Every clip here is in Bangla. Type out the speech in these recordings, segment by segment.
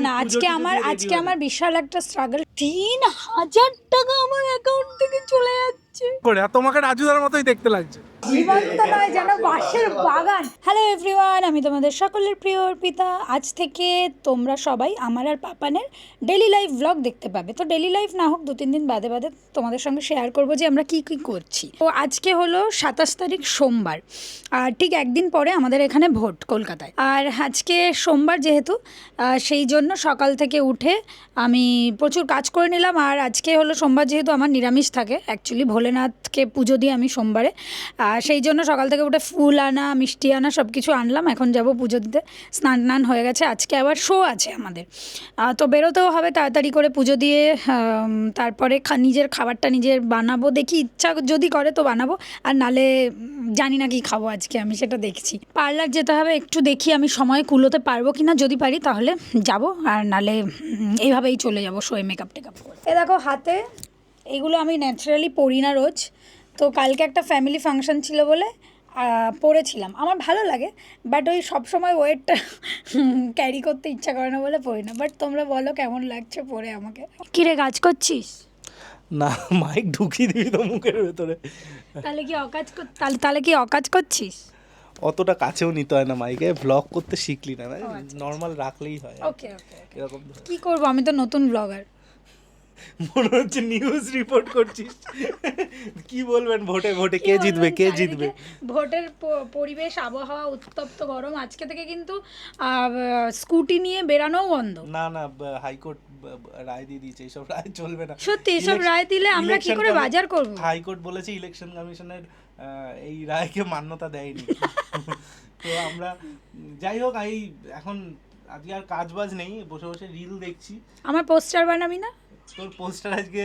না, আজকে আমার বিশাল একটা স্ট্রাগল। ৩,০০০ টাকা আমার অ্যাকাউন্ট থেকে চলে যাচ্ছে। তোমাকে রাজুদার মতোই দেখতে লাগছে। জীবন্ত নয়, যেন বাঁশের বাগান। হ্যালো এভরিওয়ান, আমি তোমাদের সকলের প্রিয় অর্পিতা। আজ থেকে তোমরা সবাই আমার আর পাপানের ডেলি লাইফ ব্লগ দেখতে পাবে। তো ডেলি লাইফ না হোক, 2-3 দিন বাদে বাদে তোমাদের সঙ্গে শেয়ার করবো যে আমরা কি কি করছি। তো আজকে হলো 27 তারিখ সোমবার, আর ঠিক একদিন পরে আমাদের এখানে ভোট কলকাতায়। আর আজকে সোমবার যেহেতু, সেই জন্য সকাল থেকে উঠে আমি প্রচুর কাজ করে নিলাম। আর আজকে হলো সোমবার, যেহেতু আমার নিরামিষ থাকে অ্যাকচুয়ালি, ভোলেনাথকে পুজো দিই আমি সোমবারে। সেই জন্য সকাল থেকে উঠে ফুল আনা, মিষ্টি আনা, সব কিছু আনলাম। এখন যাব পুজো দিতে। স্নান টান হয়ে গেছে, আজকে আবার শো আছে আমাদের, তো বেরোতেও হবে তাড়াতাড়ি করে পুজো দিয়ে। তারপরে নিজের খাবারটা নিজের বানাবো, দেখি ইচ্ছা যদি করে তো বানাবো, আর নালে জানি না কি খাবো আজকে, আমি সেটা দেখছি। পার্লার যেতে হবে, একটু দেখি আমি সময় কুলোতে পারবো কি না, যদি পারি তাহলে যাব, আর নালে এইভাবেই চলে যাবো শোয়ে মেকআপ টেকআপ করে। এ দেখো হাতে, এগুলো আমি ন্যাচারালি পরি না রোজ, তো কালকে একটা ফ্যামিলি ফাংশন ছিল বলে পরেছিলাম। আমার ভালো লাগে, বাট ওই সবসময় ওয়েটটা ক্যারি করতে ইচ্ছা করে না বলে পরি না। বাট তোমরা বলো কেমন লাগছে পরে আমাকে। কিরে কাজ করছিস? না, মাইক ঢুকিয়ে দিবি তো মুখের ভেতরে। তাহলে কি অকাজ করছিস? অতটা কাছেও নিতে হয় না মাইকে, ব্লগ করতে শিখলি না, নর্মাল রাখলেই হয়। ওকে ওকে, এরকম কি করবো, আমি তো নতুন ব্লগার। মনে হচ্ছে নিউজ রিপোর্ট করছিস। কি বলবেন ভোটে কে জিতবে? ভোটের পরিবেশ, আবহাওয়া উত্তপ্ত গরম। আজকে থেকে কিন্তু স্কুটি নিয়ে বেরানোও বন্ধ। না, হাইকোর্ট রায় দিয়ে দিয়েছে, এইসব রায় চলবে না। সত্যি, এসব রায় দিলে আমরা কি করে বাজার করব? হাইকোর্ট বলেছে ইলেকশন কমিশনের এই রায়কে মান্যতা দেয়নি। তো আমরা যাই হোক, এখন আজকে আর কাজ বাজ নেই, বসে বসে রিল দেখছি। আমার পোস্টার বানাবি না? তোর পোস্টার আজকে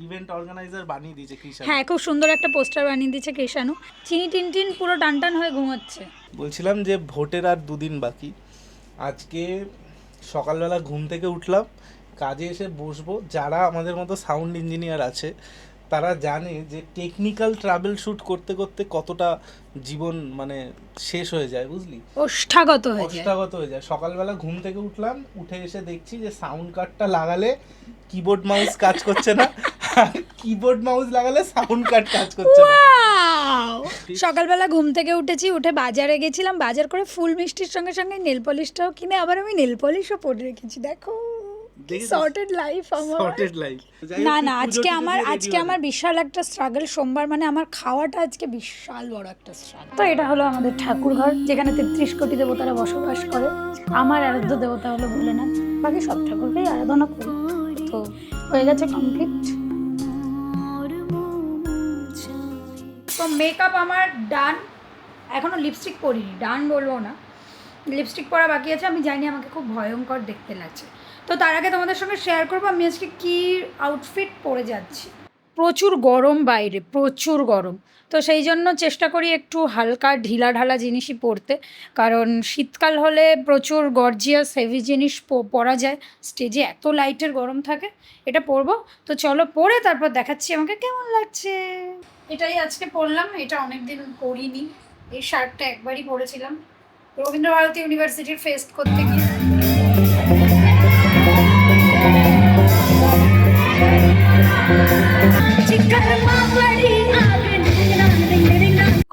ইভেন্ট অর্গানাইজার বানিয়ে দিয়েছে কৃষাণু। হ্যাঁ, খুব সুন্দর একটা পোস্টার বানিয়ে দিয়েছে কৃষাণু। চিনি টিনটিন পুরো টানটান হয়ে ঘুমাচ্ছে। বলছিলাম যে ভোটের আর 2 দিন বাকি। আজকে সকালবেলা ঘুম থেকে উঠলাম, কাজে এসে বসবো। যারা আমাদের মতো সাউন্ড ইঞ্জিনিয়ার আছে তারা জানে যে টেকনিক্যাল ট্রাভেল শ্যুট করতে করতে কতটা জীবন মানে শেষ হয়ে যায়, বুঝলি? ওষ্ঠাগত হয়ে যায়। সকালবেলা ঘুম থেকে উঠলাম, উঠে এসে দেখছি যে সাউন্ড কার্ডটা লাগালে কিবোর্ড মাউস কাজ করছে না, কিবোর্ড মাউস লাগালে সাউন্ড কার্ড কাজ করছে না। সকালবেলা ঘুম থেকে উঠেছি, উঠে বাজারে গেছিলাম, বাজার করে ফুল মিষ্টির সঙ্গে সঙ্গে নেল পলিশটাও কিনে আবার আমি নেল পলিশও পরে রেখেছি। দেখো সর্টেড লাইফ আমার। না, আজকে আমার বিশাল একটা স্ট্রাগল। সোমবার মানে আমার খাওয়াটা আজকে বিশাল বড় একটা স্ট্রাগল। তো এটা হলো আমাদের ঠাকুর ঘর, যেখানে 33 কোটি দেবতারা বসবাস করে। আমার আরাধ্য দেবতা হলো ভোলেনাথ, বাকি সব ঠাকুরকেই আরাধনা করি। তো হয়ে গেছে কমপ্লিট। তো মেকআপ আমার ডান, এখনও লিপস্টিক পরিনি, ডান বলবো না, লিপস্টিক পরা বাকি আছে। আমি জানি আমাকে খুব ভয়ঙ্কর দেখতে লাগছে। তো তার আগে তোমাদের সঙ্গে শেয়ার করবো আমি আজকে কী আউটফিট পরে যাচ্ছি। প্রচুর গরম বাইরে, প্রচুর গরম। তো সেই জন্য চেষ্টা করি একটু হালকা ঢিলা ঢালা জিনিসই পরতে, কারণ শীতকাল হলে প্রচুর গর্জিয়াস হেভি জিনিস পরা যায়, স্টেজে এত লাইটের গরম থাকে। এটা পরবো, তো চলো পরে তারপর দেখাচ্ছি আমাকে কেমন লাগছে। এটাই আজকে পরলাম, এটা অনেকদিন পরিনি। এই শার্টটা একবারই পরেছিলাম রবীন্দ্রভারতী ইউনিভার্সিটির ফেস্ট করতে গিয়ে।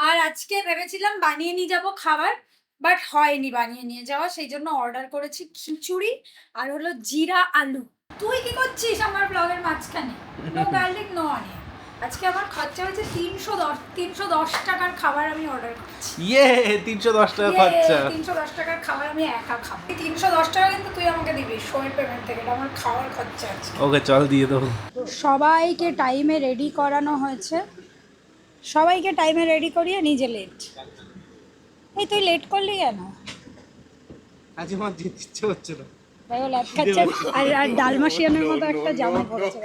আর আজকে ভেবেছিলাম বানিয়ে নিয়ে যাবো খাবার, বাট হয়নি বানিয়ে নিয়ে যাওয়া। সেই জন্য অর্ডার করেছি খিচুড়ি আর হলো জিরা আলু। তুই কি করছিস আমার ব্লগের মাঝখানে? No garlic no onion. আজকে আমার খরচা হয়েছে 310 টাকার খাবার আমি অর্ডার করছি। 310 টাকা খরচা। 310 টাকার খাবার আমি একা খাবো। 310 টাকা কিন্তু তুই আমাকে দিবি শোয়ের পেমেন্ট থেকে, এটা আমার খাওয়ার খরচা আছে। ওকে চল দিয়ে দেবো। সবাইকে টাইমে রেডি করানো হয়েছে, সবাইকে টাইমে রেডি করিয়ে নিজে লেট। এই তুই লেট করলি কেন? আজ আমার যেতে ইচ্ছে হচ্ছে না। আর ডালমাসিয়ানের মতো একটা জামা পড়ছে।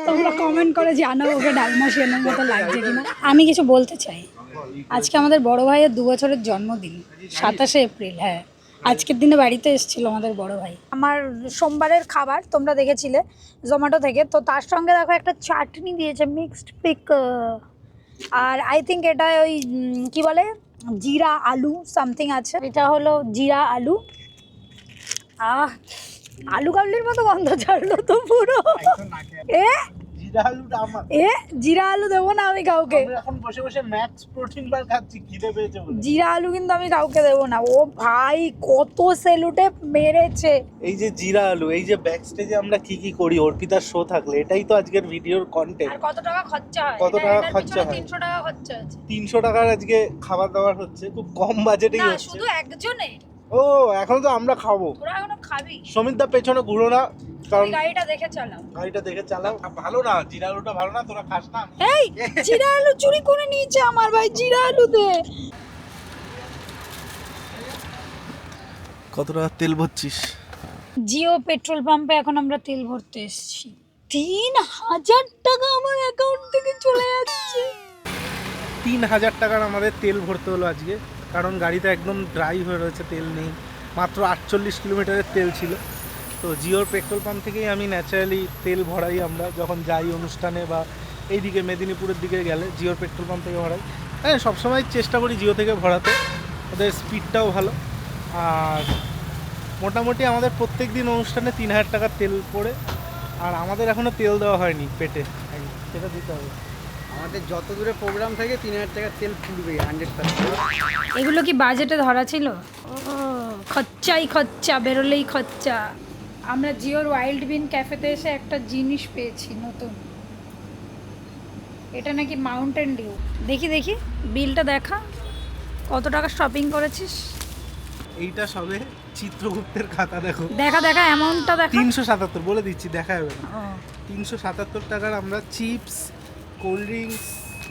তোমরা কমেন্ট করে জানাও ওকে ডালমাসিয়ানের মতো লাগছে কিনা। আমি কিছু বলতে চাই, আজকে আমাদের বড় ভাইয়ের 2 বছরের জন্মদিন, 27শে এপ্রিল। হ্যাঁ, আজকের দিনে বাড়িতে এসেছিল আমাদের বড় ভাই। আমার সোমবারের খাবার তোমরা দেখেছিলে জোম্যাটো থেকে, তো তার সঙ্গে দেখো একটা চাটনি দিয়েছে, মিক্সড পিক। আর আই থিঙ্ক এটা ওই কি বলে জিরা আলু সামথিং আছে। এটা হলো জিরা আলু, আহ, আলু কাবলির মতো গন্ধ ছাড়লো তো পুরো। এ জিরা আলুটা আমার। জিরা আলু দেবো না আমি কাউকে। আমরা এখন বসে বসে ম্যাক্স প্রোটিন বার খাচ্ছি, খিদে পেয়েছে বলে। জিরা আলু কিন্তু আমি কাউকে দেবো না। ও ভাই কত সেলুটে মেরেছে। এই যে জিরা আলু, এই যে ব্যাক স্টেজে আমরা কি কি করি অর্পিতার শো থাকলে, এটাই তো আজকের ভিডিওর কন্টেন্ট। আর কত টাকা খরচা হয়? কত টাকা খরচা হয়? 300 টাকা খরচা আছে। 300 টাকার আজকে খাবার দাবার হচ্ছে, খুব কম বাজেটেই না হচ্ছে। শুধু একজনের। ও এখন তো আমরা খাবো। তোরা এখনো খাবি? সমিতদা পেছনে ঘুরো না, কারণ তুই গাড়িটা দেখে চালাও। গাড়িটা দেখে চালাও। ভালো না, জিরা আলুটা ভালো না, তোরা খাস না। এই জিরা আলু চুরি করে নিয়েছে আমার ভাই, জিরা আলু দে। কত টাকা তেল ভরছিস? জিও পেট্রোল পাম্পে এখন আমরা তেল ভরতে এসেছি। 3000 টাকা আমার অ্যাকাউন্ট থেকে চলে যাচ্ছে। 3000 টাকার আমাদের তেল ভরতে হলো আজকে, কারণ গাড়িতে একদম ড্রাই হয়ে রয়েছে, তেল নেই। মাত্র 48 কিলোমিটারের তেল ছিল। তো জিওর পেট্রোল পাম্প থেকেই আমি ন্যাচারালি তেল ভরাই, আমরা যখন যাই অনুষ্ঠানে বা এইদিকে মেদিনীপুরের দিকে গেলে জিওর পেট্রোল পাম্প থেকে ভরাই। হ্যাঁ, সবসময় চেষ্টা করি জিও থেকে ভরাতে, ওদের স্পিডটাও ভালো। আর মোটামুটি আমাদের প্রত্যেক দিন অনুষ্ঠানে 3000 টাকার তেল পড়ে। আর আমাদের এখনও তেল দেওয়া হয়নি পেটে, সেটা দিতে হবে। আমাদের যত দূরে প্রোগ্রাম থাকে 3000 টাকার তেল ফুটবে 100%। এগুলো কি বাজেটে ধরা ছিল? ও খরচাই খরচা, বেরোলেই খরচা। আমরা জিওর ওয়াইল্ড বিন ক্যাফেতে এসে একটা জিনিস পেয়েছি নতুন। এটা নাকি মাউন্টেন ডিউ। দেখি দেখি বিলটা দেখা, কত টাকা শপিং করেছিস? এইটা সবে চিত্রগুপ্তের খাতা, দেখো দেখা দেখা অ্যামাউন্টটা দেখা। 377 বলে দিচ্ছি, দেখা যাবে না। ও, 377 টাকার আমরা চিপস, কোল্ড ড্রিঙ্কস,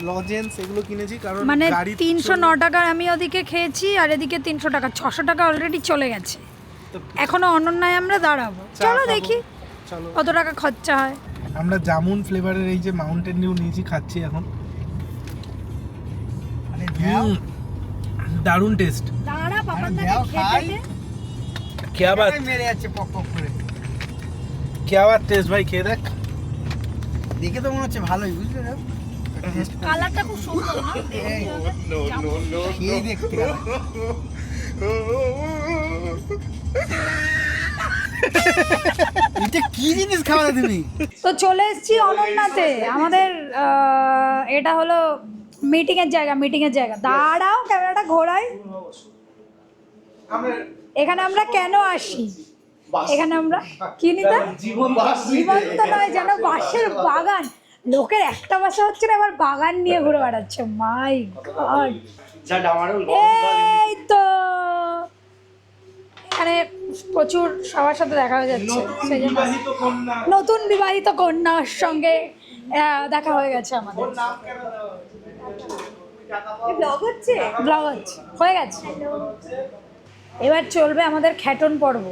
লজেন্স এগুলো কিনেছি, কারণ মানে গাড়ি 309 টাকার আমি ওদিকে খেয়েছি, আর এদিকে 300 টাকা, 600 টাকা অলরেডি চলে গেছে। তো এখনো অনন্যায় আমরা দাঁড়াবো। চা চলো খাবো। দেখি চলো, কত টাকা খরচা হয়। আমরা জামুন ফ্লেভারের এই যে মাউন্টেন ডিউ নিয়েছি, খাচ্ছি এখন। মানে দাও দারুণ টেস্ট। দাঁড়া পাপান দাকে দাও, খেতে খাই। দে। क्या बात, মেরে যাচ্ছে পক পক করে। क्या बात টেস্ট ভাই, খেয়ে দেখ। দেখে তো মনে হচ্ছে ভালোই, বুঝলে না? কালারটা খুব সুন্দর না? এই, খেয়ে দেখতে এটা কি জিনিস খাওয়ালে তুমি? তো চলে এসেছি অনন্যাতে। আমাদের এটা হলো মিটিং এর জায়গা। দাঁড়াও, ক্যামেরাটা ঘোরাই। এখানে আমরা কেন আসি? এখানে আমরা কি নিতে? জীবন্ত নয়, যেন বাঁশের বাগান। লোকের একটা বাসা হচ্ছে না, এবার বাগান নিয়ে ঘুরে বেড়াচ্ছে। মাই গড, এই তো এখানে প্রচুর সবার সাথে দেখা হয়ে যাচ্ছে। সেই জন্য নতুন বিবাহিত কন্যার সঙ্গে দেখা হয়ে গেছে আমাদের। ব্লগ হচ্ছে হয়ে গেছে। এবার চলবে আমাদের খ্যাটন পর্ব।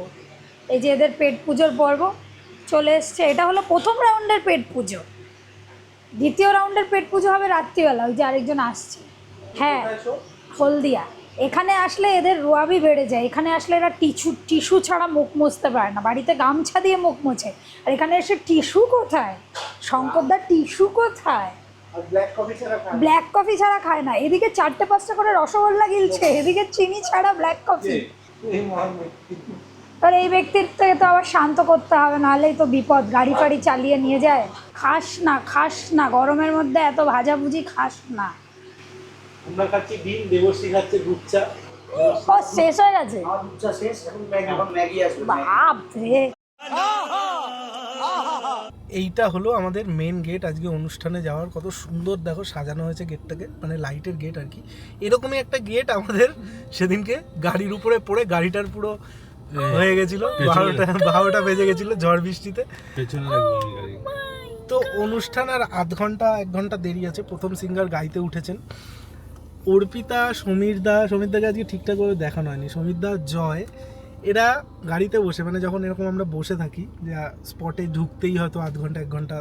এই যে এদের পেট পুজোর পর্ব চলে এসছে। এটা হলো প্রথম রাউন্ডের পেট পুজো। দ্বিতীয় রাউন্ডের পেট পুজো হবে রাত্রিবেলা, ওই যে আরেকজন আসছে। হ্যাঁ, হলদিয়া। এখানে আসলে এদের রোয়াবি বেড়ে যায়। এখানে আসলে এরা টিস্যু ছাড়া মুখ মুছতে পারে না, বাড়িতে গামছা দিয়ে মুখ মুছে। আর এখানে এসে টিস্যু কোথায়? শঙ্করদা টিস্যু কোথায়? ব্ল্যাক কফি ছাড়া খায় না। এদিকে 4-5টা করে রসগোল্লা গিলছে, এদিকে চিনি ছাড়া ব্ল্যাক কফি। আর এই ব্যক্তির থেকে তো আবার শান্ত করতে হবে, নাহলেই তো বিপদ। গাড়ি ফাড়ি চালিয়ে নিয়ে যায়। খাস না, গরমের মধ্যে এত ভাজাভুজি খাস না। আমরা খাচ্ছি ডিম, দেবশ্রী খাচ্ছে দুধ চা। ও শেষ হয়ে গেছে? দুধটা শেষ, এখন ম্যাগি আসবে। বাপ রে। এইটা হলো আমাদের মেন গেট। আজকে অনুষ্ঠানে যাওয়ার, কত সুন্দর দেখো সাজানো হয়েছে গেটটাকে, মানে লাইটের গেট আর কি। এরকমই একটা গেট আমাদের সেদিনকে গাড়ির উপরে পড়ে গাড়িটার পুরো হয়ে গেছিল, 12টা বেজে গেছিল ঝড় বৃষ্টিতে। তো অনুষ্ঠান আর আধ ঘন্টা 1 ঘন্টা দেরি আছে। প্রথম সিঙ্গার গাইতে উঠেছেন অর্পিতা, সমীরদাকে আজকে ঠিকঠাক করে দেখানো হয়নি। সমীরদা, জয়, এরা গাড়িতে বসে, মানে যখন এরকম আমরা বসে থাকি যে স্পটে ঢুকতেই হয়তো আধ ঘন্টা 1 ঘন্টা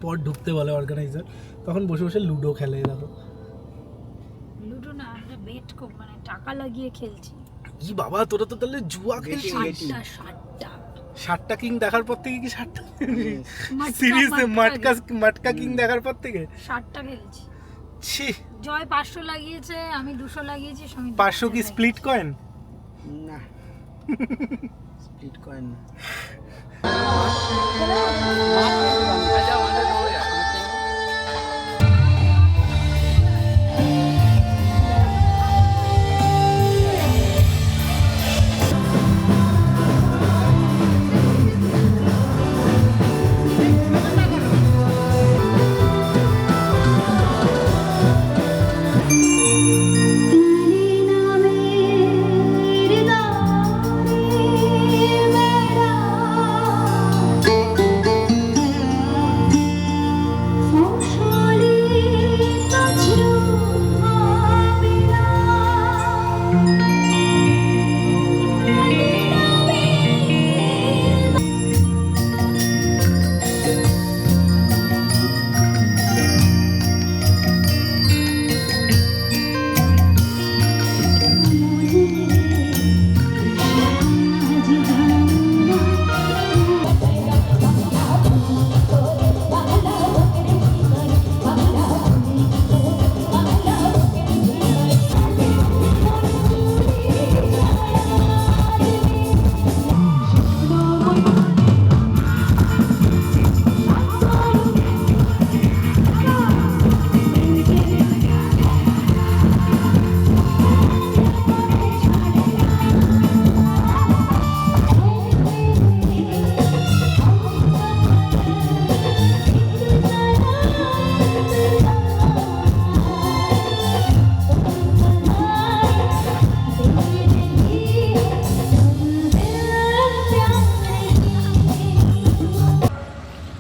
পর ঢুকতে বলে অর্গানাইজার, তখন বসে বসে লুডো খেলে। দেখো, লুডো না, আমরা বেট মানে টাকা লাগিয়ে খেলছি। কি বাবা, তোরা তো তাহলে জুয়া খেলছিস? 7টা কিং দেখার পর থেকে কি 7টা সিরিজে মটকা কিং দেখার পর থেকে 7টা খেলছি। ছি, জয় 500 লাগিয়েছে, আমি 200 লাগিয়েছি। 500 কি স্প্লিট কয়েন? না, স্প্লিট কয়েন না।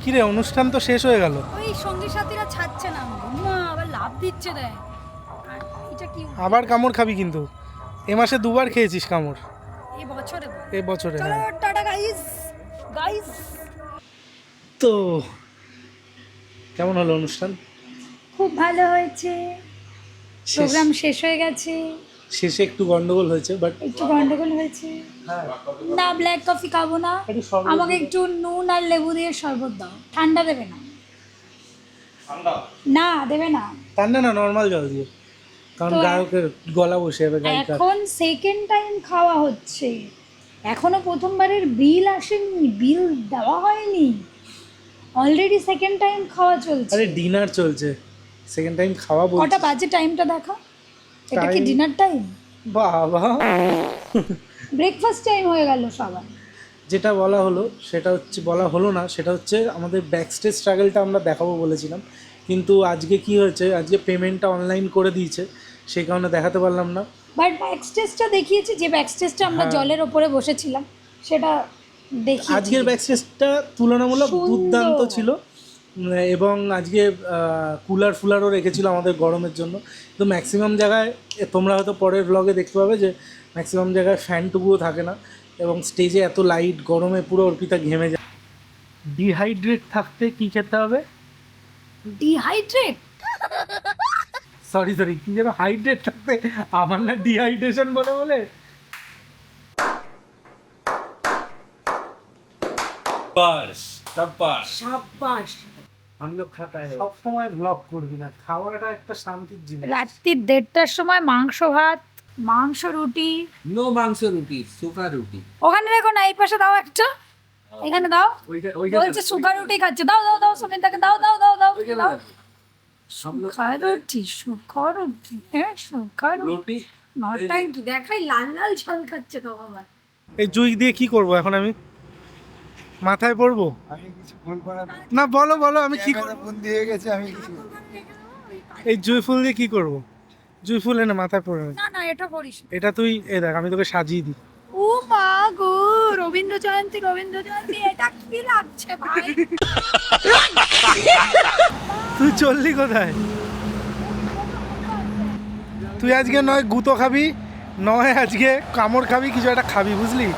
কিরে অনুষ্ঠান তো শেষ হয়ে গেল, ওই সঙ্গী সাথীরা ছাড়ছে না, মা আবার লাভ দিচ্ছে দেয়। আর এটা কি আবার কামড় খাবি কিন্তু। এ মাসে 2বার খেয়েছিস কামড় এই বছরে এ বছরে। চলো হ্যাঁ। Tata guys guys. তো কেমন হলো অনুষ্ঠান? খুব ভালো হয়েছে, প্রোগ্রাম শেষ হয়ে গেছে, শেষে একটু গন্ডগোল হয়েছে, বাট একটু গন্ডগোল হয়েছে। না ব্ল্যাক কফি খাবো না, আমাকে একটু নুন আর লেবু দিয়ে শরবত দাও। ঠান্ডা দেবে না? না দেবে না। ঠান্ডা না, নর্মাল জল দিয়ে, কারণ তো গায়কের গলা বসে যাবে গায়িকার। এখন সেকেন্ড টাইম খাওয়া হচ্ছে, এখনো প্রথমবারের বিল আসেনি, বিল দেওয়া হয়নি, অলরেডি সেকেন্ড টাইম খাওয়া চলছে। আরে ডিনার চলছে, সেকেন্ড টাইম খাওয়া বলছি। কটা বাজে টাইমটা দেখা, এটা কি Time- ডিনার টাইম? বাবা, ব্রেকফাস্ট টাইম হয়ে গেল সবার। যেটা বলা হলো সেটা হচ্ছে, বলা হলো না সেটা হচ্ছে আমাদের ব্যাকস্টেজ স্ট্রাগলটা আমরা দেখাবো বলেছিলাম, কিন্তু আজকে কি হয়েছে, আজকে পেমেন্টটা অনলাইন করে দিয়েছে, সেই কারণে দেখাতে পারলাম না। বাট ব্যাকস্টেজটা দেখিয়েছি, যে ব্যাকস্টেজটা আমরা হ্যাঁ। জলের ওপরে বসেছিলাম সেটা দেখিয়েছি। আজকের ব্যাকস্টেজটা তুলনামূলক সুন্দর। দুর্দান্ত ছিল, এবং আজকে কুলার ফুলারও রেখেছিল আমাদের গরমের জন্য। তো ম্যাক্সিমাম জায়গায় তোমরা হয়তো পরের ব্লগে দেখতে পাবে যে ম্যাক্সিমাম জায়গায় ফ্যানটুকুও থাকে না, এবং স্টেজে এত লাইট, গরমে পুরো অর্পিতা ঘেমে যায়। ডিহাইড্রেট থাকতে কি খেতে হবে? ডিহাইড্রেট? সরি কি যেন হাইড্রেট থাকতে, আমার না ডিহাইড্রেশন বলে বলে। সাব্বাস। সব সময় ব্লগ করবি না, খাওয়াটা একটা শান্তির জিনিস। রাত্রি 1:30টার সময় মাংস ভাত, মাংস রুটি। নো মাংস রুটি, সুকা রুটি। ওখানে দেখো না, এই পাশে দাও একটা, এখানে দাও। বলছে সুগার রুটি খাচ্ছে, দাও দাও দাও সুমিতাকে দাও দাও দাও দাও দাও। সুগার রুটি, সুগার রুটি, হ্যাঁ সুগার রুটি। নটাই দেখাই লাল লাল ঝাল খাচ্ছে তো বাবা। এই জুই দিয়ে কি করব এখন আমি? মাথায় পড়বো? আমি কিছু বলবো না, না বলো বলো, আমি কি করব? বন্দি হয়ে গেছে, আমি কিছু এই জুই ফুল দিয়ে কি করব? জুই ফুল এনে মাথায় পড়ে নে। না না এটা করিস না। এটা তুই দেখ, আমি তোকে সাজিয়ে দিই। ও মা গো, রবীন্দ্র জয়ন্তী এটা কি লাগছে ভাই? তুই চললি কোথায়? তুই আজকে নয় গুঁতো খাবি, নয় আজকে কামড় খাবি, কিছু একটা খাবি, বুঝলি?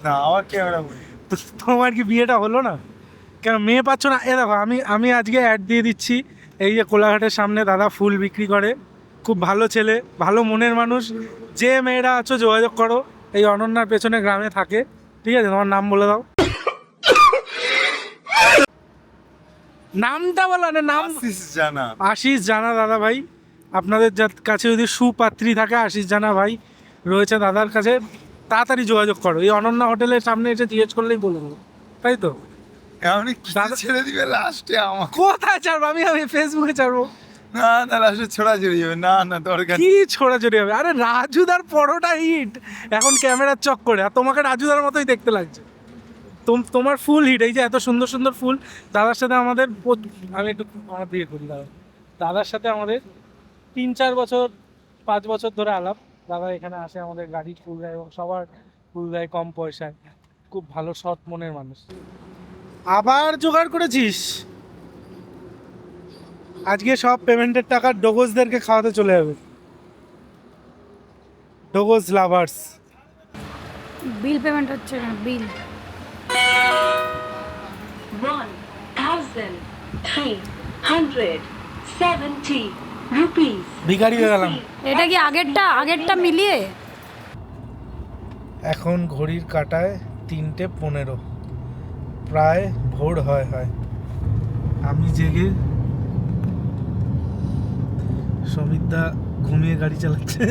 না আমার ক্যামেরা তোমার কি বিয়েটা হলো না? কেন মেয়ে পাচ্ছ না? এ দেখো, আমি আজকে অ্যাড দিয়ে দিচ্ছি, এই যে কোলাঘাটের সামনে দাদা ফুল বিক্রি করে, খুব ভালো ছেলে, ভালো মনের মানুষ। যে মেয়েরা আছো যোগাযোগ করো, এই অনন্যার পেছনে গ্রামে থাকে, ঠিক আছে? তোমার নাম বলে দাও। নামটা বলো না, নাম আশিস জানা। আশিস জানা দাদা ভাই। আপনাদের কাছে যদি সুপাত্রী থাকে, আশিস জানা ভাই রয়েছে দাদার কাছে, তাড়াতাড়ি যোগাযোগ করো। এই অনন্যা হোটেলের সামনে এসে জিজ্ঞেস করলেই বলে দেবো, তাই তো? এমনি কি ছেড়ে দিবে লাস্টে আমার? কোথায় ছাড়বো আমি? আমি ফেসবুকে ছাড়বো। না না, লাস্টে ছড়াছড়ি হবে। না না, দরকার কি ছড়াছড়ি হবে? আরে রাজুদার পরোটা হিট এখন ক্যামেরার চক্করে, আর তোমাকে রাজুদার মতোই দেখতে লাগছে। তোমার ফুল হিট, এই যে এত সুন্দর সুন্দর ফুল। দাদার সাথে আমাদের আমি একটু আমার দিয়ে করি দাদার সাথে আমাদের 3-4 বছর 5 বছর ধরে আলাপ। দাদা এখানে আসে, আমাদের গাড়ি ফুল দেয় এবং সবার ফুল দেয় কম পয়সায়। খুব ভালো সৎ মনের মানুষ। আবার জোগাড় করেছিস? আজকে সব পেমেন্টের টাকা ডোগোজদেরকে খাওয়াতে চলে যাবে। ডোগোজ লাভার্স। বিল পেমেন্ট হচ্ছে না, বিল 1,370 rupees. ভিখারি হয়ে গেলাম। এটা কি আগেরটা মিলিয়ে? এখন ঘড়ির কাঁটায় 3:15, প্রায় ভোর হয়। আমি জেগে, সমিতদা ঘুমিয়ে গাড়ি চালাচ্ছে।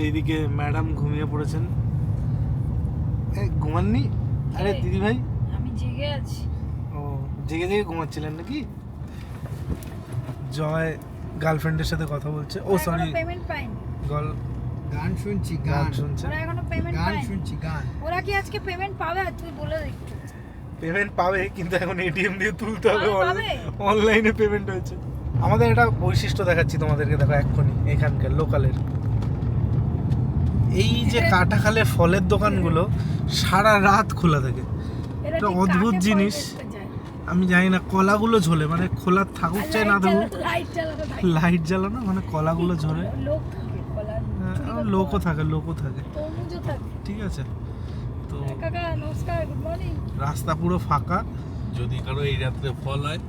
এইদিকে ম্যাডাম ঘুমিয়ে পড়েছেন। ঘুমাননি? আরে দিদি ভাই, আমি জেগে আছি। ও জেগে ঘুমাচ্ছিলেন নাকি? জয় গার্লফ্রেন্ডের সাথে কথা বলছে। ও সরি, পেমেন্ট পাইনি। গান শুনছি, গান গান শুনছে। ওরা এখনো পেমেন্ট গান পায়নি। শুনছি, গান। ওরা কি আজকে পেমেন্ট পাবে? তুই বলে দে একটু। পেমেন্ট পাবে, কিন্তু এখন এটিএম দিয়ে তুলতে হবে। পাবে? অনলাইনে পেমেন্ট হয়েছে। আমাদের একটা বৈশিষ্ট্য দেখাচ্ছি তোমাদেরকে, দেখো এক্ষুনি এখানকার লোকালের। এই যে কাটাখালের ফলের দোকানগুলো সারা রাত খোলা থাকে। এরা একটা ঠিক অদ্ভুত কাকে জিনিস। ফল দেখতে যায়? আমি জানি না, কলাগুলো ঝোলে, মানে খোলা থাকুক চাই না থাকুক, লাইট জ্বালানো থাকে। লাইট জ্বালানো, মানে কলাগুলো ঝরে। লোক থাকে কলার। লোকও থাকে। তরমুজও থাকে। ঠিক আছে, তো কাকা নমস্কার, গুড মর্নিং। রাস্তা পুরো ফাঁকা। যদি কারো এই রাত্রে ফল হয়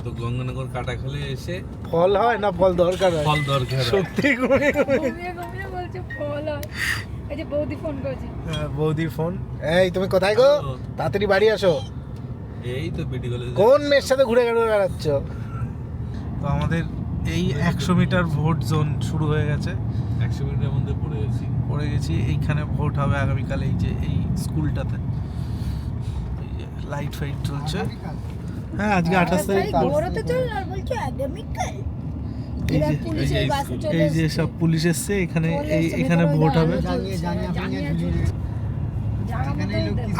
তো গঙ্গানগর কাটাখালে এসে ফল হয় না, ফল দরকার হয়। ফল দরকার হয়। সত্যি করে ঘুমিয়ে বলছে ফল হয়। এই যে বৌদি ফোন করেছে। বৌদির ফোন। এই তুমি কোথায় গো? হ্যালো। তাড়াতাড়ি বাড়ি আসো। এই তো বিডি কলেজ কোন মেয়ের সাথে ঘুরে বেড়াচ্ছ? তো আমাদের এই 100 মিটার ভোট জোন শুরু হয়ে গেছে। 100 মিনিটের মধ্যে পড়ে গেছি। এইখানে ভোট হবে আগামীকাল। এই যে এই স্কুলটাতে লাইট ফাইট চলছে। হ্যাঁ, আজকে 28 তারিখ। ঘোরাতে চল না, বলছো আগামীকাল। এই এরা যে পুলিশের বাসে চলে এই যে এসেছে। সব পুলিশ এসছে এখানে। চলে এই এসেছে, এখানে ভেতরে ভোট হবে। জানিয়ে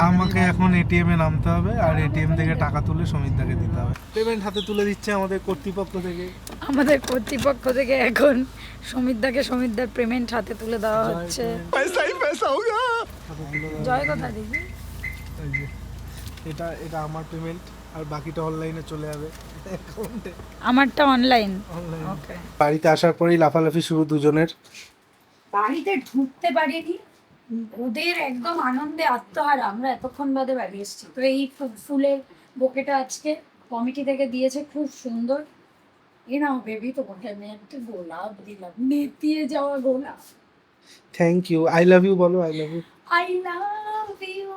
আমাকে এখন এটিএম এ নামতে হবে, আর এটিএম থেকে টাকা তুলে সমিতদাকে দিতে হবে। পেমেন্ট হাতে তুলে দিচ্ছে আমাদের কর্তৃপক্ষ থেকে। আমাদের কর্তৃপক্ষ থেকে এখন সমিতদার পেমেন্ট হাতে তুলে দেওয়া হচ্ছে। জয় কথা দেখি। এই যে এটা আমার পেমেন্ট, আর বাকিটা অনলাইনে চলে যাবে অ্যাকাউন্টে। আমারটা অনলাইন। অনলাইন। ওকে। বাড়িতে আসার পরেই লাফালাফি শুরু দুজনের। বাড়িতে ঢুকতে পারিনি, ওদের একদম আনন্দে আত্মহারা। আমরা এতক্ষণ বাদে বাড়ি এসেছি। তো এই ফুলের বোকেটা আজকে কমিটি থেকে দিয়েছে, খুব সুন্দর। এ নাও বেবি, তোমাকে আমি একটা গোলাপ দিলাম, নেতিয়ে যাওয়া গোলাপ। Thank you, I love you বলো। I love you. I love you.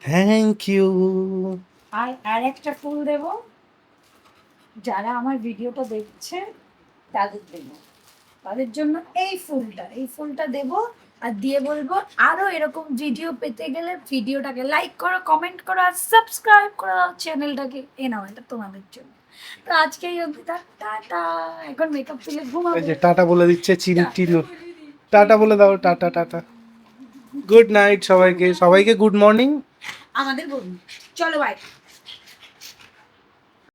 Thank you. আর একটা ফুল দেব, যারা আমার ভিডিওটা দেখছে তাদের দেব, তাদের জন্য এই ফুলটা দেব। আর দিয়ে বলবো, আরো এরকম ভিডিও পেতে গেলে ভিডিওটাকে লাইক করো, কমেন্ট করো, আর সাবস্ক্রাইব করো চ্যানেলটাকে। এ নাও, এটা তোমাদের জন্য। তো আজকে এই অবধি, টাটা। এখন মেকআপ তুলে ঘুমাবো। এই যে টাটা বলে দিচ্ছে চিরু। টাটা বলে দাও। টাটা। গুড নাইট সবাইকে গুড মর্নিং। আমাদের বলুন, চলো বাই।